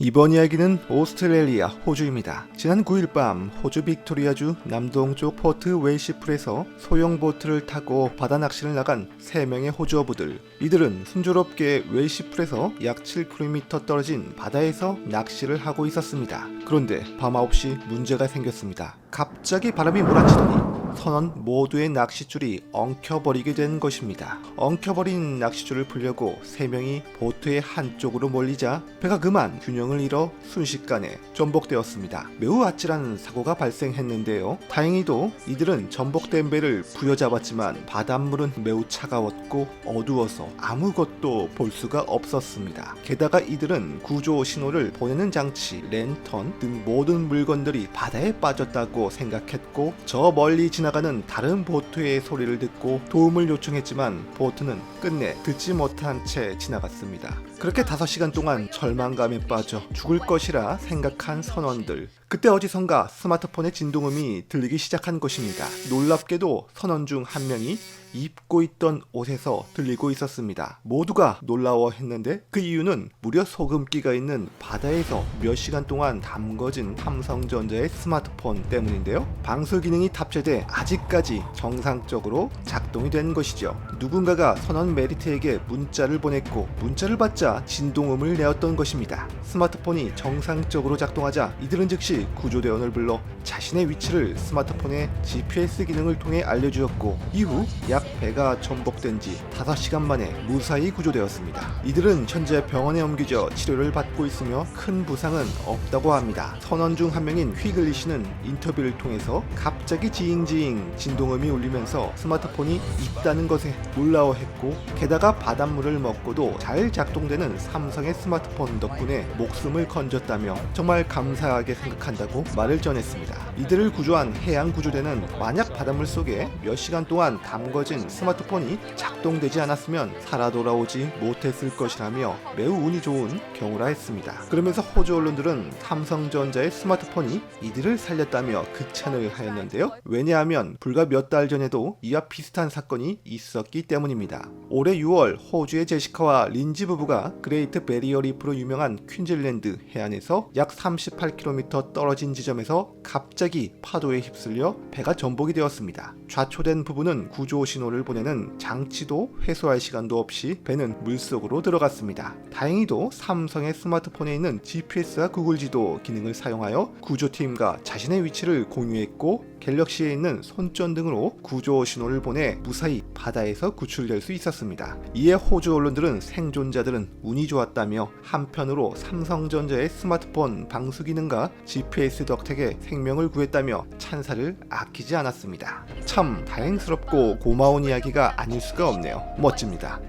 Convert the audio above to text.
이번 이야기는 오스트레일리아 호주입니다. 지난 9일 밤 호주 빅토리아주 남동쪽 포트 웨이시풀에서 소형 보트를 타고 바다 낚시를 나간 3명의 호주 어부들. 이들은 순조롭게 웨이시풀에서 약 7km 떨어진 바다에서 낚시를 하고 있었습니다. 그런데 밤 9시 문제가 생겼습니다. 갑자기 바람이 몰아치더니 선원 모두의 낚싯줄이 엉켜버리게 된 것입니다. 엉켜버린 낚싯줄을 풀려고 3명이 보트의 한쪽으로 몰리자 배가 그만 균형을 잃어 순식간에 전복되었습니다. 매우 아찔한 사고가 발생했는데요. 다행히도 이들은 전복된 배를 부여잡았지만 바닷물은 매우 차가웠고 어두워서 아무것도 볼 수가 없었습니다. 게다가 이들은 구조 신호를 보내는 장치, 랜턴 등 모든 물건들이 바다에 빠졌다고 생각했고 저 멀리 지나가는 다른 보트의 소리를 듣고 도움을 요청했지만 보트는 끝내 듣지 못한 채 지나갔습니다. 그렇게 5시간 동안 절망감에 빠져 죽을 것이라 생각한 선원들. 그때 어디선가 스마트폰의 진동음이 들리기 시작한 것입니다. 놀랍게도 선원 중 한 명이 입고 있던 옷에서 들리고 있었습니다. 모두가 놀라워했는데 그 이유는 무려 소금기가 있는 바다에서 몇 시간 동안 담궈진 삼성전자의 스마트폰 때문인데요. 방수 기능이 탑재돼 아직까지 정상적으로 작동이 된 것이죠. 누군가가 선원 메리트에게 문자를 보냈고 문자를 받자 진동음을 내었던 것입니다. 스마트폰이 정상적으로 작동하자 이들은 즉시 구조대원을 불러 자신의 위치를 스마트폰의 GPS 기능을 통해 알려주었고 이후 약 배가 전복된 지 5시간 만에 무사히 구조되었습니다. 이들은 현재 병원에 옮겨져 치료를 받고 있으며 큰 부상은 없다고 합니다. 선원 중 한 명인 휘글리 씨는 인터뷰를 통해서 갑자기 지잉지잉 진동음이 울리면서 스마트폰이 있다는 것에 놀라워했고 게다가 바닷물을 먹고도 잘 작동되는 삼성의 스마트폰 덕분에 목숨을 건졌다며 정말 감사하게 생각한다고 말을 전했습니다. 이들을 구조한 해양 구조대는 만약 바닷물 속에 몇 시간 동안 담궈진 스마트폰이 작동되지 않았으면 살아 돌아오지 못했을 것이라며 매우 운이 좋은 경우라 했습니다. 그러면서 호주 언론들은 삼성전자의 스마트폰이 이들을 살렸다며 극찬을 하였는데요. 왜냐하면 불과 몇 달 전에도 이와 비슷한 사건이 있었기 때문입니다. 올해 6월 호주의 제시카와 린지 부부가 그레이트 베리어 리프로 유명한 퀸즐랜드 해안에서 약 38km 떨어진 지점에서 갑자기 파도에 휩쓸려 배가 전복이 되었습니다. 좌초된 부부는 구조 신호를 보내는 장치도 회수할 시간도 없이 배는 물속으로 들어갔습니다. 다행히도 삼성의 스마트폰에 있는 GPS와 구글 지도 기능을 사용하여 구조팀과 자신의 위치를 공유했고 갤럭시에 있는 손전등으로 구조 신호를 보내 무사히 바다에서 구출될 수 있었습니다. 이에 호주 언론들은 생존자들은 운이 좋았다며 한편으로 삼성전자의 스마트폰 방수 기능과 GPS 덕택에 생명을 구했다며 찬사를 아끼지 않았습니다. 참 다행스럽고 고마운 이야기가 아닐 수가 없네요. 멋집니다.